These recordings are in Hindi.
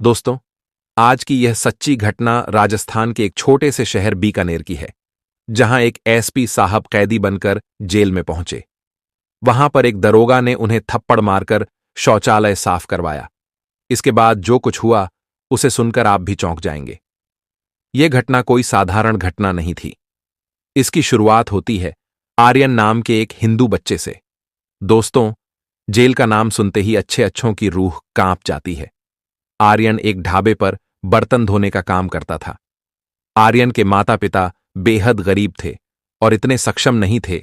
दोस्तों, आज की यह सच्ची घटना राजस्थान के एक छोटे से शहर बीकानेर की है, जहां एक एसपी साहब कैदी बनकर जेल में पहुंचे। वहां पर एक दरोगा ने उन्हें थप्पड़ मारकर शौचालय साफ करवाया। इसके बाद जो कुछ हुआ, उसे सुनकर आप भी चौंक जाएंगे। यह घटना कोई साधारण घटना नहीं थी। इसकी शुरुआत होती है आर्यन नाम के एक हिंदू बच्चे से। दोस्तों, जेल का नाम सुनते ही अच्छे अच्छों की रूह कांप जाती है। आर्यन एक ढाबे पर बर्तन धोने का काम करता था। आर्यन के माता पिता बेहद गरीब थे और इतने सक्षम नहीं थे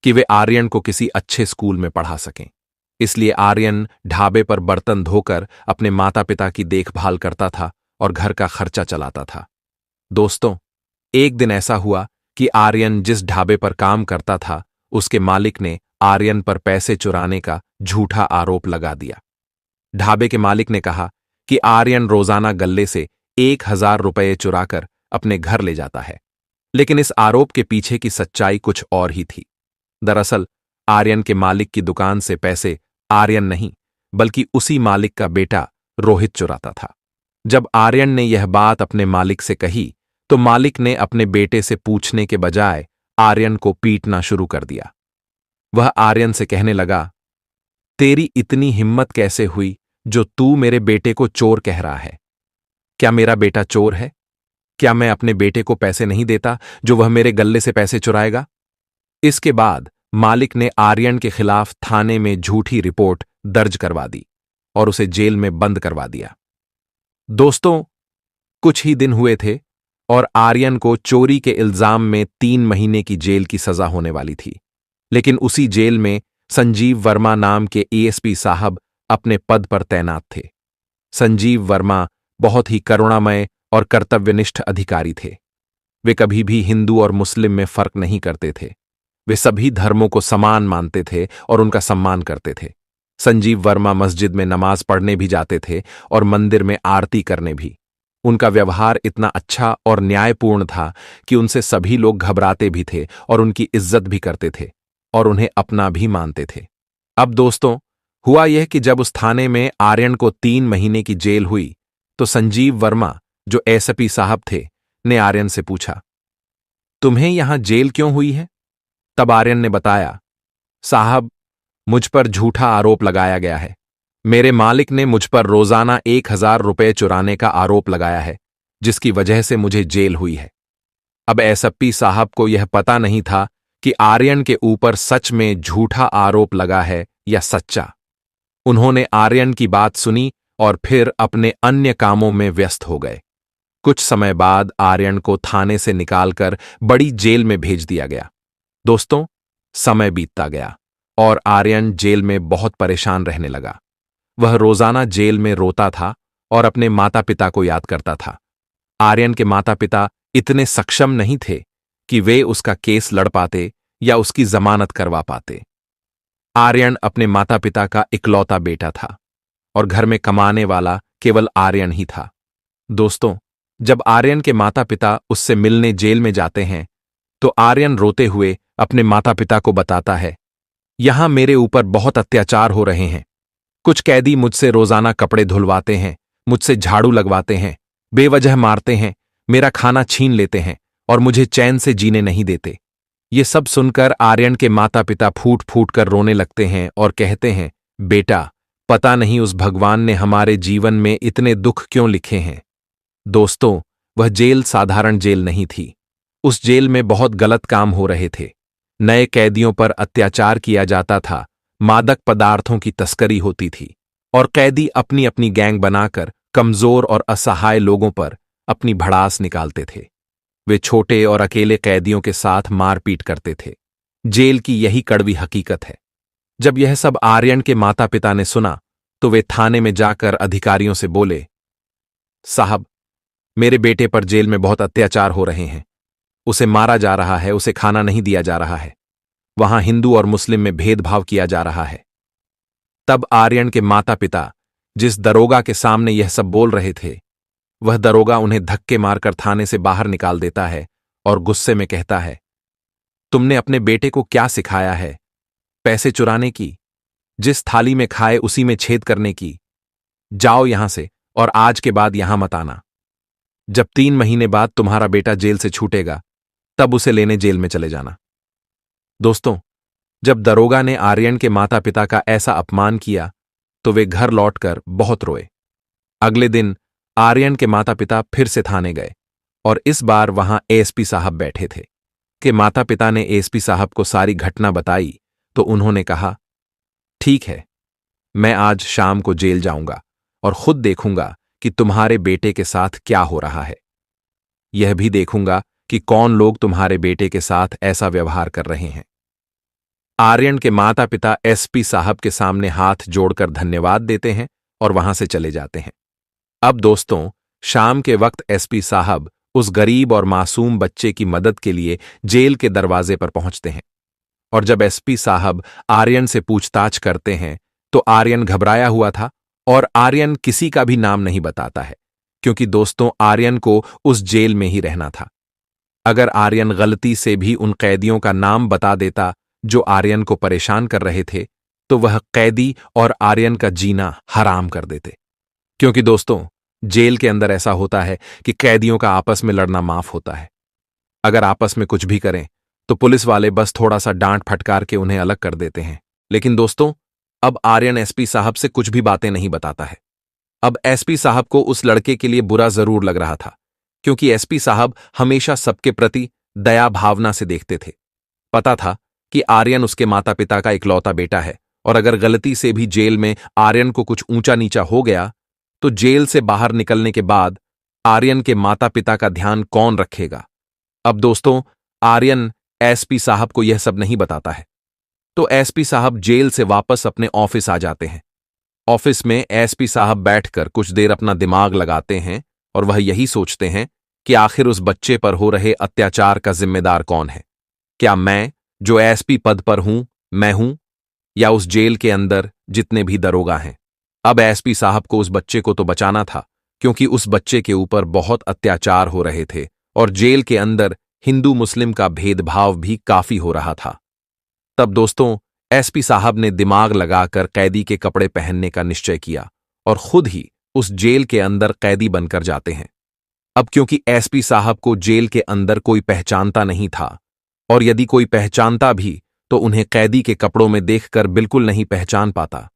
कि वे आर्यन को किसी अच्छे स्कूल में पढ़ा सकें। इसलिए आर्यन ढाबे पर बर्तन धोकर अपने माता पिता की देखभाल करता था और घर का खर्चा चलाता था। दोस्तों, एक दिन ऐसा हुआ कि आर्यन जिस ढाबे पर काम करता था, उसके मालिक ने आर्यन पर पैसे चुराने का झूठा आरोप लगा दिया। ढाबे के मालिक ने कहा कि आर्यन रोजाना गल्ले से 1,000 रुपये चुराकर अपने घर ले जाता है। लेकिन इस आरोप के पीछे की सच्चाई कुछ और ही थी। दरअसल आर्यन के मालिक की दुकान से पैसे आर्यन नहीं, बल्कि उसी मालिक का बेटा रोहित चुराता था। जब आर्यन ने यह बात अपने मालिक से कही, तो मालिक ने अपने बेटे से पूछने के बजाय आर्यन को पीटना शुरू कर दिया। वह आर्यन से कहने लगा, तेरी इतनी हिम्मत कैसे हुई जो तू मेरे बेटे को चोर कह रहा है? क्या मेरा बेटा चोर है? क्या मैं अपने बेटे को पैसे नहीं देता जो वह मेरे गल्ले से पैसे चुराएगा? इसके बाद मालिक ने आर्यन के खिलाफ थाने में झूठी रिपोर्ट दर्ज करवा दी और उसे जेल में बंद करवा दिया। दोस्तों, कुछ ही दिन हुए थे और आर्यन को चोरी के इल्जाम में 3 महीने की जेल की सजा होने वाली थी। लेकिन उसी जेल में संजीव वर्मा नाम के एएसपी साहब अपने पद पर तैनात थे। संजीव वर्मा बहुत ही करुणामय और कर्तव्यनिष्ठ अधिकारी थे। वे कभी भी हिंदू और मुस्लिम में फर्क नहीं करते थे। वे सभी धर्मों को समान मानते थे और उनका सम्मान करते थे। संजीव वर्मा मस्जिद में नमाज पढ़ने भी जाते थे और मंदिर में आरती करने भी। उनका व्यवहार इतना अच्छा और न्यायपूर्ण था कि उनसे सभी लोग घबराते भी थे और उनकी इज्जत भी करते थे और उन्हें अपना भी मानते थे। अब दोस्तों, हुआ यह कि जब उस थाने में आर्यन को 3 महीने की जेल हुई, तो संजीव वर्मा, जो एसपी साहब थे, ने आर्यन से पूछा, तुम्हें यहां जेल क्यों हुई है? तब आर्यन ने बताया, साहब, मुझ पर झूठा आरोप लगाया गया है। मेरे मालिक ने मुझ पर रोजाना 1,000 रुपये चुराने का आरोप लगाया है, जिसकी वजह से मुझे जेल हुई है। अब एसपी साहब को यह पता नहीं था कि आर्यन के ऊपर सच में झूठा आरोप लगा है या सच्चा। उन्होंने आर्यन की बात सुनी और फिर अपने अन्य कामों में व्यस्त हो गए। कुछ समय बाद आर्यन को थाने से निकालकर बड़ी जेल में भेज दिया गया। दोस्तों, समय बीतता गया और आर्यन जेल में बहुत परेशान रहने लगा। वह रोजाना जेल में रोता था और अपने माता पिता को याद करता था। आर्यन के माता पिता इतने सक्षम नहीं थे कि वे उसका केस लड़ पाते या उसकी जमानत करवा पाते। आर्यन अपने माता पिता का इकलौता बेटा था और घर में कमाने वाला केवल आर्यन ही था। दोस्तों, जब आर्यन के माता पिता उससे मिलने जेल में जाते हैं, तो आर्यन रोते हुए अपने माता पिता को बताता है, यहां मेरे ऊपर बहुत अत्याचार हो रहे हैं। कुछ कैदी मुझसे रोजाना कपड़े धुलवाते हैं, मुझसे झाड़ू लगवाते हैं, बेवजह मारते हैं, मेरा खाना छीन लेते हैं और मुझे चैन से जीने नहीं देते। ये सब सुनकर आर्यन के माता पिता फूट फूट कर रोने लगते हैं और कहते हैं, बेटा, पता नहीं उस भगवान ने हमारे जीवन में इतने दुख क्यों लिखे हैं। दोस्तों, वह जेल साधारण जेल नहीं थी। उस जेल में बहुत गलत काम हो रहे थे। नए कैदियों पर अत्याचार किया जाता था, मादक पदार्थों की तस्करी होती थी और कैदी अपनी अपनी गैंग बनाकर कमजोर और असहाय लोगों पर अपनी भड़ास निकालते थे। वे छोटे और अकेले कैदियों के साथ मारपीट करते थे। जेल की यही कड़वी हकीकत है। जब यह सब आर्यन के माता पिता ने सुना, तो वे थाने में जाकर अधिकारियों से बोले, साहब, मेरे बेटे पर जेल में बहुत अत्याचार हो रहे हैं। उसे मारा जा रहा है, उसे खाना नहीं दिया जा रहा है। वहां हिंदू और मुस्लिम में भेदभाव किया जा रहा है। तब आर्यन के माता पिता जिस दरोगा के सामने यह सब बोल रहे थे, वह दरोगा उन्हें धक्के मारकर थाने से बाहर निकाल देता है और गुस्से में कहता है, तुमने अपने बेटे को क्या सिखाया है? पैसे चुराने की? जिस थाली में खाए उसी में छेद करने की? जाओ यहां से और आज के बाद यहां मत आना। जब 3 महीने बाद तुम्हारा बेटा जेल से छूटेगा, तब उसे लेने जेल में चले जाना। दोस्तों, जब दरोगा ने आर्यन के माता पिता का ऐसा अपमान किया, तो वे घर लौटकर बहुत रोए। अगले दिन आर्यन के माता पिता फिर से थाने गए और इस बार वहां एएसपी साहब बैठे थे। कि माता पिता ने एएसपी साहब को सारी घटना बताई तो उन्होंने कहा, ठीक है, मैं आज शाम को जेल जाऊंगा और खुद देखूंगा कि तुम्हारे बेटे के साथ क्या हो रहा है। यह भी देखूंगा कि कौन लोग तुम्हारे बेटे के साथ ऐसा व्यवहार कर रहे हैं। आर्यन के माता पिता एसपी साहब के सामने हाथ जोड़कर धन्यवाद देते हैं और वहां से चले जाते हैं। अब दोस्तों, शाम के वक्त एसपी साहब उस गरीब और मासूम बच्चे की मदद के लिए जेल के दरवाजे पर पहुंचते हैं और जब एसपी साहब आर्यन से पूछताछ करते हैं तो आर्यन घबराया हुआ था और आर्यन किसी का भी नाम नहीं बताता है, क्योंकि दोस्तों आर्यन को उस जेल में ही रहना था। अगर आर्यन गलती से भी उन कैदियों का नाम बता देता जो आर्यन को परेशान कर रहे थे, तो वह कैदी और आर्यन का जीना हराम कर देते। क्योंकि दोस्तों, जेल के अंदर ऐसा होता है कि कैदियों का आपस में लड़ना माफ होता है। अगर आपस में कुछ भी करें तो पुलिस वाले बस थोड़ा सा डांट फटकार के उन्हें अलग कर देते हैं। लेकिन दोस्तों, अब आर्यन एसपी साहब से कुछ भी बातें नहीं बताता है। अब एसपी साहब को उस लड़के के लिए बुरा जरूर लग रहा था, क्योंकि एसपी साहब हमेशा सबके प्रति दया भावना से देखते थे। पता था कि आर्यन उसके माता पिता का इकलौता बेटा है और अगर गलती से भी जेल में आर्यन को कुछ ऊंचा नीचा हो गया तो जेल से बाहर निकलने के बाद आर्यन के माता पिता का ध्यान कौन रखेगा। अब दोस्तों, आर्यन एसपी साहब को यह सब नहीं बताता है, तो एसपी साहब जेल से वापस अपने ऑफिस आ जाते हैं। ऑफिस में एसपी साहब बैठकर कुछ देर अपना दिमाग लगाते हैं और वह यही सोचते हैं कि आखिर उस बच्चे पर हो रहे अत्याचार का जिम्मेदार कौन है। क्या मैं, जो एसपी पद पर हूं, मैं हूं, या उस जेल के अंदर जितने भी दरोगा हैं। अब एसपी साहब को उस बच्चे को तो बचाना था, क्योंकि उस बच्चे के ऊपर बहुत अत्याचार हो रहे थे और जेल के अंदर हिंदू मुस्लिम का भेदभाव भी काफी हो रहा था। तब दोस्तों, एसपी साहब ने दिमाग लगाकर कैदी के कपड़े पहनने का निश्चय किया और खुद ही उस जेल के अंदर कैदी बनकर जाते हैं। अब क्योंकि एसपी साहब को जेल के अंदर कोई पहचानता नहीं था, और यदि कोई पहचानता भी तो उन्हें कैदी के कपड़ों में देखकर बिल्कुल नहीं पहचान पाता।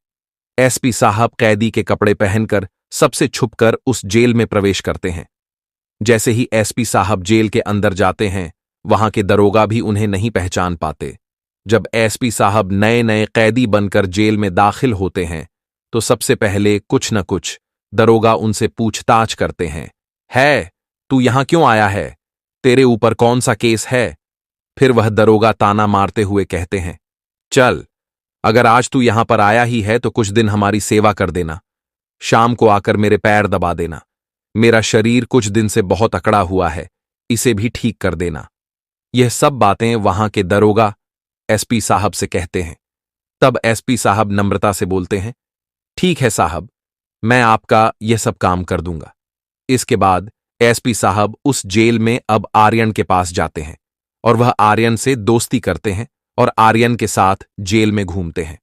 एसपी साहब कैदी के कपड़े पहनकर सबसे छुपकर उस जेल में प्रवेश करते हैं। जैसे ही एसपी साहब जेल के अंदर जाते हैं, वहां के दरोगा भी उन्हें नहीं पहचान पाते। जब एसपी साहब नए नए कैदी बनकर जेल में दाखिल होते हैं, तो सबसे पहले कुछ न कुछ दरोगा उनसे पूछताछ करते हैं। है, तू यहां क्यों आया है? तेरे ऊपर कौन सा केस है? फिर वह दरोगा ताना मारते हुए कहते हैं, चल, अगर आज तू यहां पर आया ही है तो कुछ दिन हमारी सेवा कर देना। शाम को आकर मेरे पैर दबा देना। मेरा शरीर कुछ दिन से बहुत अकड़ा हुआ है, इसे भी ठीक कर देना। यह सब बातें वहां के दरोगा एसपी साहब से कहते हैं। तब एसपी साहब नम्रता से बोलते हैं, ठीक है साहब, मैं आपका यह सब काम कर दूंगा। इसके बाद एसपी साहब उस जेल में अब आर्यन के पास जाते हैं और वह आर्यन से दोस्ती करते हैं और आर्यन के साथ जेल में घूमते हैं।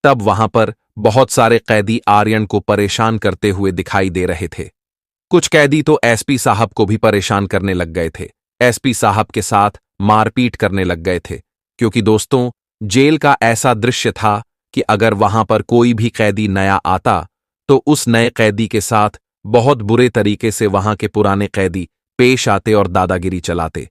तब वहां पर बहुत सारे कैदी आर्यन को परेशान करते हुए दिखाई दे रहे थे। कुछ कैदी तो एसपी साहब को भी परेशान करने लग गए थे, एसपी साहब के साथ मारपीट करने लग गए थे, क्योंकि दोस्तों, जेल का ऐसा दृश्य था कि अगर वहां पर कोई भी कैदी नया आता तो उस नए कैदी के साथ बहुत बुरे तरीके से वहां के पुराने कैदी पेश आते और दादागिरी चलाते।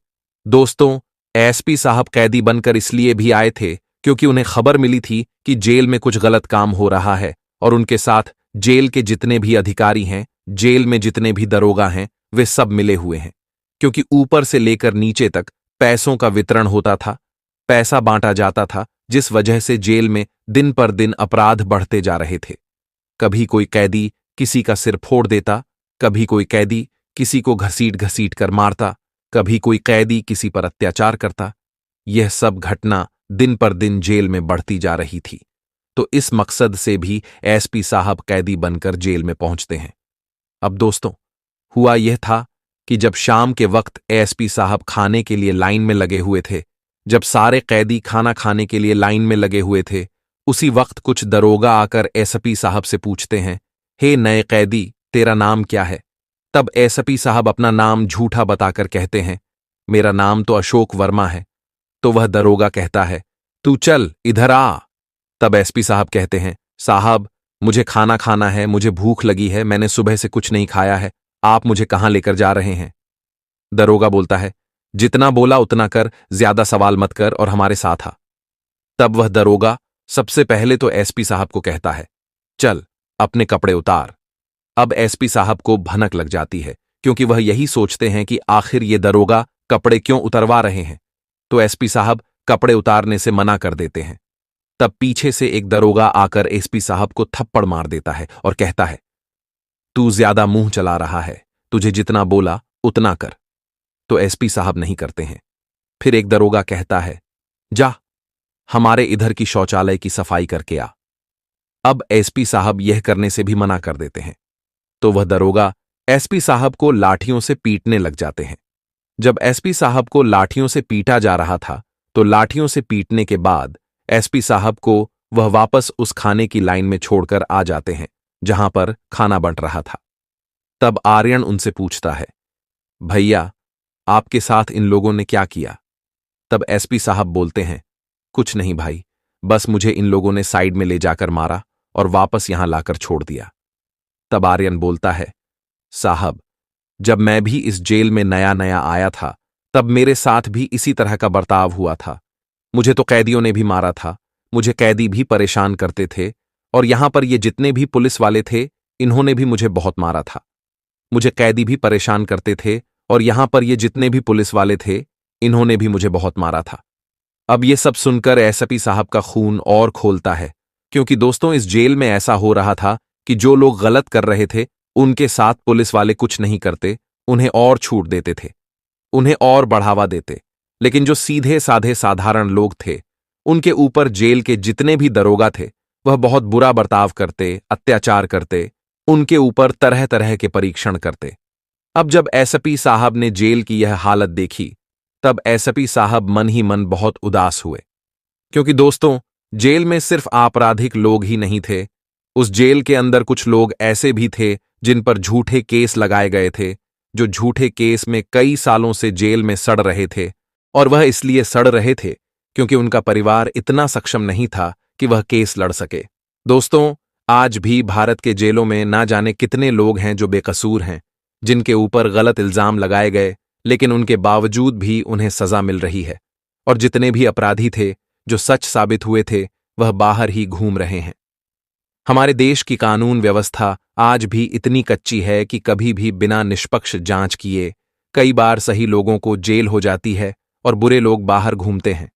दोस्तों, एसपी साहब कैदी बनकर इसलिए भी आए थे क्योंकि उन्हें खबर मिली थी कि जेल में कुछ गलत काम हो रहा है और उनके साथ जेल के जितने भी अधिकारी हैं, जेल में जितने भी दरोगा हैं, वे सब मिले हुए हैं। क्योंकि ऊपर से लेकर नीचे तक पैसों का वितरण होता था, पैसा बांटा जाता था, जिस वजह से जेल में दिन पर दिन अपराध बढ़ते जा रहे थे। कभी कोई कैदी किसी का सिर फोड़ देता, कभी कोई कैदी किसी को घसीट घसीट कर मारता, कभी कोई कैदी किसी पर अत्याचार करता। यह सब घटना दिन पर दिन जेल में बढ़ती जा रही थी। तो इस मकसद से भी एसपी साहब कैदी बनकर जेल में पहुंचते हैं। अब दोस्तों, हुआ यह था कि जब शाम के वक्त एसपी साहब खाने के लिए लाइन में लगे हुए थे, जब सारे कैदी खाना खाने के लिए लाइन में लगे हुए थे, उसी वक्त कुछ दरोगा आकर एसपी साहब से पूछते हैं, हे नए कैदी, तेरा नाम क्या है? तब एसपी साहब अपना नाम झूठा बताकर कहते हैं, मेरा नाम तो अशोक वर्मा है। तो वह दरोगा कहता है, तू चल इधर आ। तब एसपी साहब कहते हैं, साहब मुझे खाना खाना है, मुझे भूख लगी है, मैंने सुबह से कुछ नहीं खाया है, आप मुझे कहां लेकर जा रहे हैं? दरोगा बोलता है, जितना बोला उतना कर, ज्यादा सवाल मत कर और हमारे साथ आ। तब वह दरोगा सबसे पहले तो एसपी साहब को कहता है, चल अपने कपड़े उतार। अब एसपी साहब को भनक लग जाती है, क्योंकि वह यही सोचते हैं कि आखिर ये दरोगा कपड़े क्यों उतरवा रहे हैं। तो एसपी साहब कपड़े उतारने से मना कर देते हैं। तब पीछे से एक दरोगा आकर एसपी साहब को थप्पड़ मार देता है और कहता है, तू ज्यादा मुंह चला रहा है, तुझे जितना बोला उतना कर। तो एसपी साहब नहीं करते हैं। फिर एक दरोगा कहता है, जा हमारे इधर की शौचालय की सफाई करके आ। अब एसपी साहब यह करने से भी मना कर देते हैं। तो वह दरोगा एसपी साहब को लाठियों से पीटने लग जाते हैं। जब एसपी साहब को लाठियों से पीटा जा रहा था, तो लाठियों से पीटने के बाद एसपी साहब को वह वापस उस खाने की लाइन में छोड़कर आ जाते हैं जहां पर खाना बंट रहा था। तब आर्यन उनसे पूछता है, भैया आपके साथ इन लोगों ने क्या किया? तब एसपी साहब बोलते हैं, कुछ नहीं भाई, बस मुझे इन लोगों ने साइड में ले जाकर मारा और वापस यहां लाकर छोड़ दिया। तब आर्यन बोलता है, साहब जब मैं भी इस जेल में नया नया आया था, तब मेरे साथ भी इसी तरह का बर्ताव हुआ था। मुझे तो कैदियों ने भी मारा था, मुझे कैदी भी परेशान करते थे, और यहां पर ये जितने भी पुलिस वाले थे, इन्होंने भी मुझे बहुत मारा था। मुझे कैदी भी परेशान करते थे, और यहां पर ये जितने भी पुलिस वाले थे, इन्होंने भी मुझे बहुत मारा था। अब ये सब सुनकर एसपी साहब का खून और खोलता है, क्योंकि दोस्तों इस जेल में ऐसा हो रहा था कि जो लोग गलत कर रहे थे, उनके साथ पुलिस वाले कुछ नहीं करते, उन्हें और छूट देते थे, उन्हें और बढ़ावा देते। लेकिन जो सीधे साधे साधारण लोग थे, उनके ऊपर जेल के जितने भी दरोगा थे, वह बहुत बुरा बर्ताव करते, अत्याचार करते, उनके ऊपर तरह तरह के परीक्षण करते। अब जब एसपी साहब ने जेल की यह हालत देखी, तब एसपी साहब मन ही मन बहुत उदास हुए, क्योंकि दोस्तों जेल में सिर्फ आपराधिक लोग ही नहीं थे, उस जेल के अंदर कुछ लोग ऐसे भी थे जिन पर झूठे केस लगाए गए थे, जो झूठे केस में कई सालों से जेल में सड़ रहे थे, और वह इसलिए सड़ रहे थे क्योंकि उनका परिवार इतना सक्षम नहीं था कि वह केस लड़ सके। दोस्तों आज भी भारत के जेलों में ना जाने कितने लोग हैं जो बेकसूर हैं, जिनके ऊपर गलत इल्जाम लगाए गए, लेकिन उनके बावजूद भी उन्हें सजा मिल रही है, और जितने भी अपराधी थे जो सच साबित हुए थे, वह बाहर ही घूम रहे हैं। हमारे देश की कानून व्यवस्था आज भी इतनी कच्ची है कि कभी भी बिना निष्पक्ष जांच किए कई बार सही लोगों को जेल हो जाती है और बुरे लोग बाहर घूमते हैं।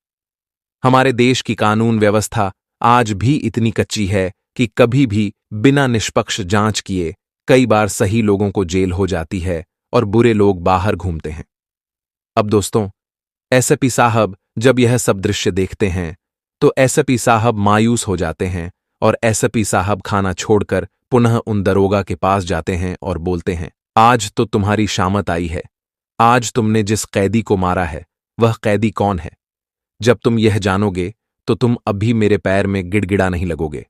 हमारे देश की कानून व्यवस्था आज भी इतनी कच्ची है कि कभी भी बिना निष्पक्ष जांच किए कई बार सही लोगों को जेल हो जाती है और बुरे लोग बाहर घूमते हैं। अब दोस्तों एसपी साहब जब यह सब दृश्य देखते हैं, तो एसपी साहब मायूस हो जाते हैं, और एसपी साहब खाना छोड़कर पुनः उन दरोगा के पास जाते हैं और बोलते हैं, आज तो तुम्हारी शामत आई है। आज तुमने जिस कैदी को मारा है, वह कैदी कौन है? जब तुम यह जानोगे तो तुम अभी मेरे पैर में गिड़गिड़ा नहीं लगोगे।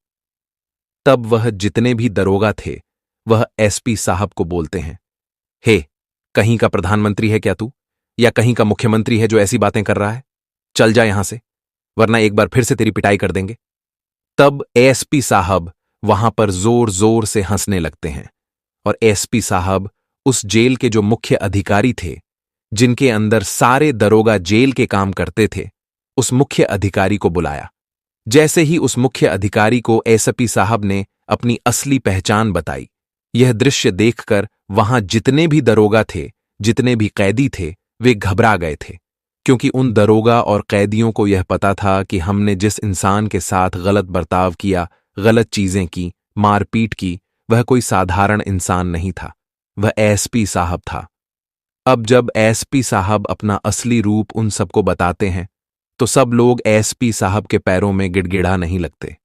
तब वह जितने भी दरोगा थे, वह एसपी साहब को बोलते हैं, हे, कहीं का प्रधानमंत्री है क्या तू, या कहीं का मुख्यमंत्री है जो ऐसी बातें कर रहा है? चल जा यहां से, वरना एक बार फिर से तेरी पिटाई कर देंगे। तब एसपी साहब वहां पर जोर जोर से हंसने लगते हैं, और एसपी साहब उस जेल के जो मुख्य अधिकारी थे, जिनके अंदर सारे दरोगा जेल के काम करते थे, उस मुख्य अधिकारी को बुलाया। जैसे ही उस मुख्य अधिकारी को एसपी साहब ने अपनी असली पहचान बताई, यह दृश्य देखकर वहां जितने भी दरोगा थे, जितने भी कैदी थे, वे घबरा गए थे, क्योंकि उन दरोगा और कैदियों को यह पता था कि हमने जिस इंसान के साथ गलत बर्ताव किया, गलत चीजें की, मारपीट की, वह कोई साधारण इंसान नहीं था, वह एसपी साहब था। अब जब एसपी साहब अपना असली रूप उन सबको बताते हैं, तो सब लोग एसपी साहब के पैरों में गिड़गिड़ा नहीं लगते,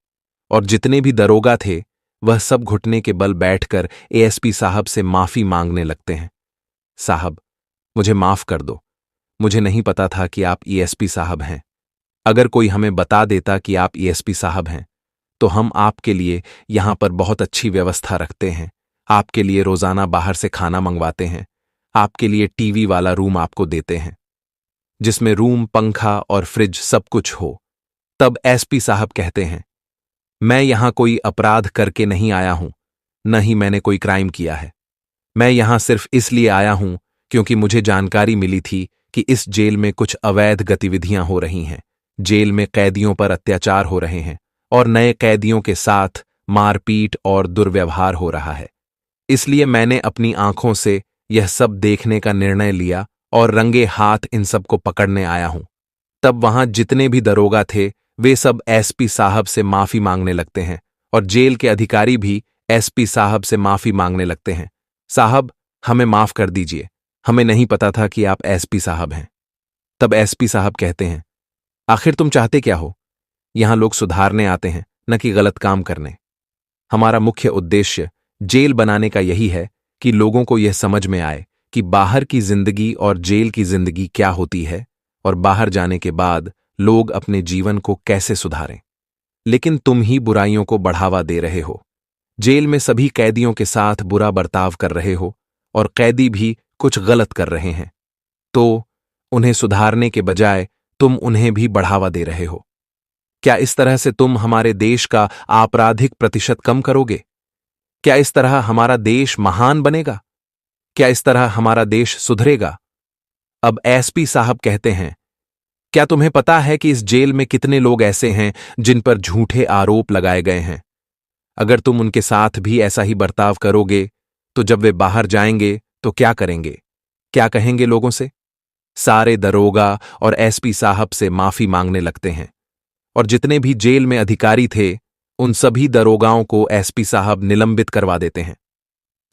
और जितने भी दरोगा थे, वह सब घुटने के बल बैठकर एएसपी साहब से माफी मांगने लगते हैं। साहब, मुझे माफ कर दो, मुझे नहीं पता था कि आप एएसपी साहब हैं। अगर कोई हमें बता देता कि आप एएसपी साहब हैं, तो हम आपके लिए यहां पर बहुत अच्छी व्यवस्था रखते हैं, आपके लिए रोजाना बाहर से खाना मंगवाते हैं, आपके लिए टीवी वाला रूम आपको देते हैं, जिसमें रूम, पंखा और फ्रिज सब कुछ हो, तब एसपी साहब कहते हैं, मैं यहां कोई अपराध करके नहीं आया हूं, न ही मैंने कोई क्राइम किया है। मैं यहां सिर्फ इसलिए आया हूं क्योंकि मुझे जानकारी मिली थी कि इस जेल में कुछ अवैध गतिविधियां हो रही हैं, जेल में कैदियों पर अत्याचार हो रहे हैं और नए कैदियों के साथ मारपीट और दुर्व्यवहार हो रहा है। इसलिए मैंने अपनी आंखों से यह सब देखने का निर्णय लिया और रंगे हाथ इन सब को पकड़ने आया हूं। तब वहां जितने भी दरोगा थे वे सब एसपी साहब से माफी मांगने लगते हैं और जेल के अधिकारी भी एसपी साहब से माफी मांगने लगते हैं। साहब, हमें माफ कर दीजिए, हमें नहीं पता था कि आप एसपी साहब हैं। तब एसपी साहब कहते हैं, आखिर तुम चाहते क्या हो? यहां लोग सुधारने आते हैं, न कि गलत काम करने। हमारा मुख्य उद्देश्य जेल बनाने का यही है कि लोगों को यह समझ में आए कि बाहर की जिंदगी और जेल की जिंदगी क्या होती है और बाहर जाने के बाद लोग अपने जीवन को कैसे सुधारें। लेकिन तुम ही बुराइयों को बढ़ावा दे रहे हो। जेल में सभी कैदियों के साथ बुरा बर्ताव कर रहे हो और कैदी भी कुछ गलत कर रहे हैं, तो उन्हें सुधारने के बजाय तुम उन्हें भी बढ़ावा दे रहे हो। क्या इस तरह से तुम हमारे देश का आपराधिक प्रतिशत कम करोगे? क्या इस तरह हमारा देश महान बनेगा? क्या इस तरह हमारा देश सुधरेगा? अब एसपी साहब कहते हैं, क्या तुम्हें पता है कि इस जेल में कितने लोग ऐसे हैं जिन पर झूठे आरोप लगाए गए हैं? अगर तुम उनके साथ भी ऐसा ही बर्ताव करोगे तो जब वे बाहर जाएंगे तो क्या करेंगे? क्या कहेंगे लोगों से? सारे दरोगा और एसपी साहब से माफी मांगने लगते हैं और जितने भी जेल में अधिकारी थे उन सभी दरोगाओं को एसपी साहब निलंबित करवा देते हैं।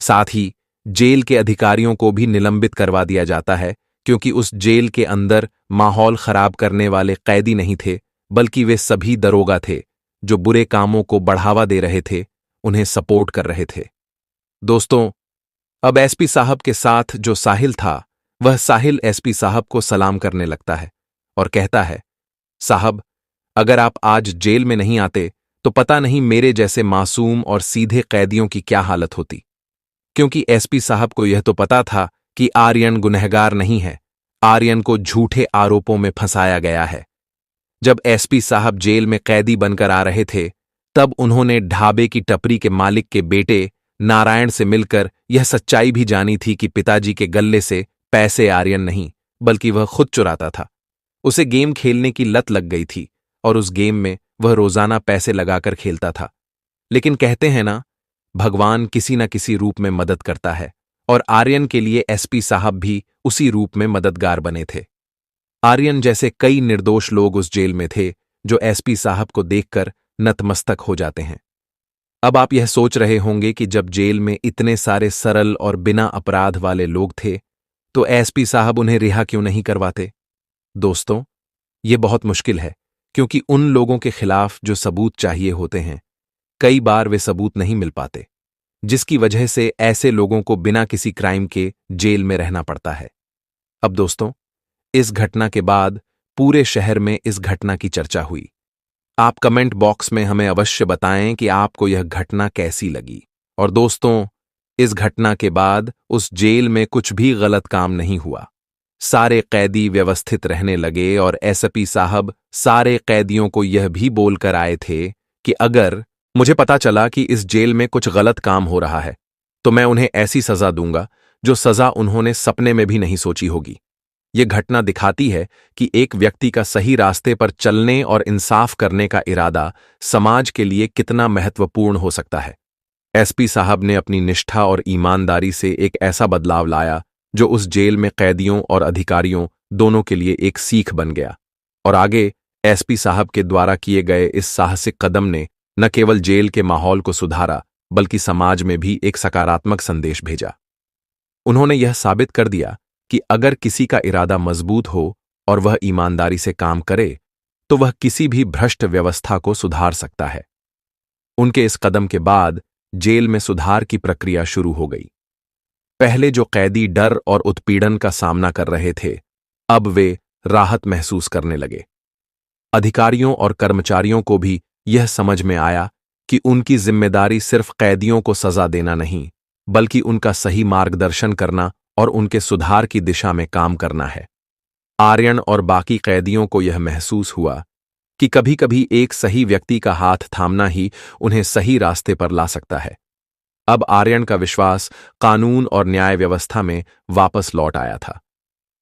साथ ही जेल के अधिकारियों को भी निलंबित करवा दिया जाता है, क्योंकि उस जेल के अंदर माहौल खराब करने वाले कैदी नहीं थे, बल्कि वे सभी दरोगा थे जो बुरे कामों को बढ़ावा दे रहे थे, उन्हें सपोर्ट कर रहे थे। दोस्तों, अब एसपी साहब के साथ जो साहिल था वह साहिल एसपी साहब को सलाम करने लगता है और कहता है, साहब, अगर आप आज जेल में नहीं आते तो पता नहीं मेरे जैसे मासूम और सीधे कैदियों की क्या हालत होती। क्योंकि एसपी साहब को यह तो पता था कि आर्यन गुनहगार नहीं है, आर्यन को झूठे आरोपों में फंसाया गया है। जब एसपी साहब जेल में कैदी बनकर आ रहे थे तब उन्होंने ढाबे की टपरी के मालिक के बेटे नारायण से मिलकर यह सच्चाई भी जानी थी कि पिताजी के गल्ले से पैसे आर्यन नहीं बल्कि वह खुद चुराता था। उसे गेम खेलने की लत लग गई थी और उस गेम में वह रोजाना पैसे लगाकर खेलता था। लेकिन कहते हैं ना, भगवान किसी न किसी रूप में मदद करता है और आर्यन के लिए एसपी साहब भी उसी रूप में मददगार बने थे। आर्यन जैसे कई निर्दोष लोग उस जेल में थे जो एसपी साहब को देखकर नतमस्तक हो जाते हैं। अब आप यह सोच रहे होंगे कि जब जेल में इतने सारे सरल और बिना अपराध वाले लोग थे तो एसपी साहब उन्हें रिहा क्यों नहीं करवाते? दोस्तों, यह बहुत मुश्किल है, क्योंकि उन लोगों के खिलाफ जो सबूत चाहिए होते हैं कई बार वे सबूत नहीं मिल पाते, जिसकी वजह से ऐसे लोगों को बिना किसी क्राइम के जेल में रहना पड़ता है। अब दोस्तों, इस घटना के बाद पूरे शहर में इस घटना की चर्चा हुई। आप कमेंट बॉक्स में हमें अवश्य बताएं कि आपको यह घटना कैसी लगी। और दोस्तों, इस घटना के बाद उस जेल में कुछ भी गलत काम नहीं हुआ। सारे कैदी व्यवस्थित रहने लगे और एसपी साहब सारे कैदियों को यह भी बोलकर आए थे कि अगर मुझे पता चला कि इस जेल में कुछ गलत काम हो रहा है तो मैं उन्हें ऐसी सजा दूंगा जो सजा उन्होंने सपने में भी नहीं सोची होगी। यह घटना दिखाती है कि एक व्यक्ति का सही रास्ते पर चलने और इंसाफ करने का इरादा समाज के लिए कितना महत्वपूर्ण हो सकता है। एसपी साहब ने अपनी निष्ठा और ईमानदारी से एक ऐसा बदलाव लाया जो उस जेल में कैदियों और अधिकारियों दोनों के लिए एक सीख बन गया। और आगे एसपी साहब के द्वारा किए गए इस साहसिक कदम ने न केवल जेल के माहौल को सुधारा बल्कि समाज में भी एक सकारात्मक संदेश भेजा। उन्होंने यह साबित कर दिया कि अगर किसी का इरादा मजबूत हो और वह ईमानदारी से काम करे तो वह किसी भी भ्रष्ट व्यवस्था को सुधार सकता है। उनके इस कदम के बाद जेल में सुधार की प्रक्रिया शुरू हो गई। पहले जो कैदी डर और उत्पीड़न का सामना कर रहे थे, अब वे राहत महसूस करने लगे। अधिकारियों और कर्मचारियों को भी यह समझ में आया कि उनकी जिम्मेदारी सिर्फ कैदियों को सजा देना नहीं बल्कि उनका सही मार्गदर्शन करना और उनके सुधार की दिशा में काम करना है। आर्यन और बाकी कैदियों को यह महसूस हुआ कि कभी-कभी एक सही व्यक्ति का हाथ थामना ही उन्हें सही रास्ते पर ला सकता है। अब आर्यन का विश्वास कानून और न्याय व्यवस्था में वापस लौट आया था।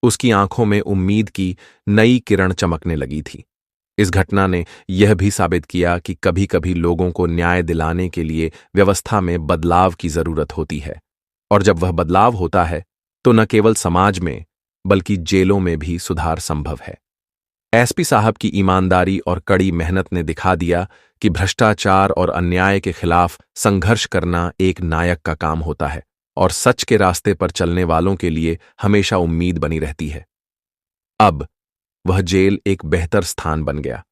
उसकी आंखों में उम्मीद की नई किरण चमकने लगी थी। इस घटना ने यह भी साबित किया कि कभी-कभी लोगों को न्याय दिलाने के लिए व्यवस्था में बदलाव की जरूरत होती है, और जब वह बदलाव होता है तो न केवल समाज में बल्कि जेलों में भी सुधार संभव है। एसपी साहब की ईमानदारी और कड़ी मेहनत ने दिखा दिया कि भ्रष्टाचार और अन्याय के खिलाफ संघर्ष करना एक नायक का काम होता है, और सच के रास्ते पर चलने वालों के लिए हमेशा उम्मीद बनी रहती है। अब वह जेल एक बेहतर स्थान बन गया,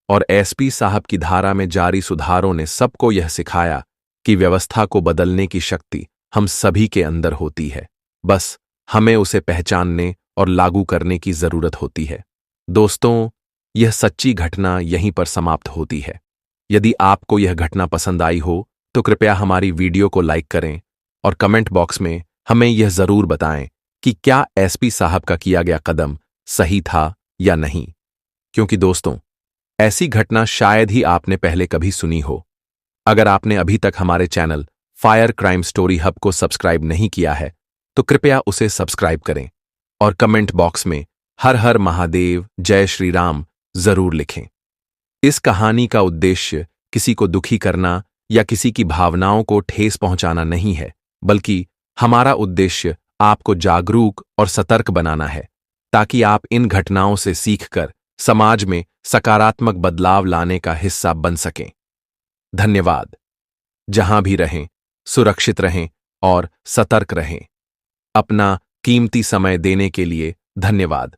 और एसपी साहब की धारा में जारी सुधारों ने सबको यह सिखाया कि व्यवस्था को बदलने की शक्ति हम सभी के अंदर होती है, बस हमें उसे पहचानने और लागू करने की जरूरत होती है। दोस्तों, यह सच्ची घटना यहीं पर समाप्त होती है। यदि आपको यह घटना पसंद आई हो तो कृपया हमारी वीडियो को लाइक करें और कमेंट बॉक्स में हमें यह जरूर बताएं कि क्या एसपी साहब का किया गया कदम सही था या नहीं, क्योंकि दोस्तों, ऐसी घटना शायद ही आपने पहले कभी सुनी हो। अगर आपने अभी तक हमारे channel fire crime story hub को सब्सक्राइब नहीं किया है तो कृपया उसे सब्सक्राइब करें और कमेंट बॉक्स में हर हर महादेव, जय श्री राम जरूर लिखें। इस कहानी का उद्देश्य किसी को दुखी करना या किसी की भावनाओं को ठेस पहुंचाना नहीं है, बल्कि हमारा उद्देश्य आपको जागरूक और सतर्क बनाना है, ताकि आप इन घटनाओं से सीखकर समाज में सकारात्मक बदलाव लाने का हिस्सा बन सकें। धन्यवाद। जहां भी रहें, सुरक्षित रहें और सतर्क रहें। अपना कीमती समय देने के लिए धन्यवाद।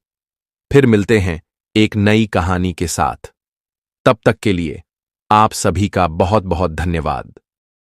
फिर मिलते हैं एक नई कहानी के साथ। तब तक के लिए आप सभी का बहुत बहुत धन्यवाद।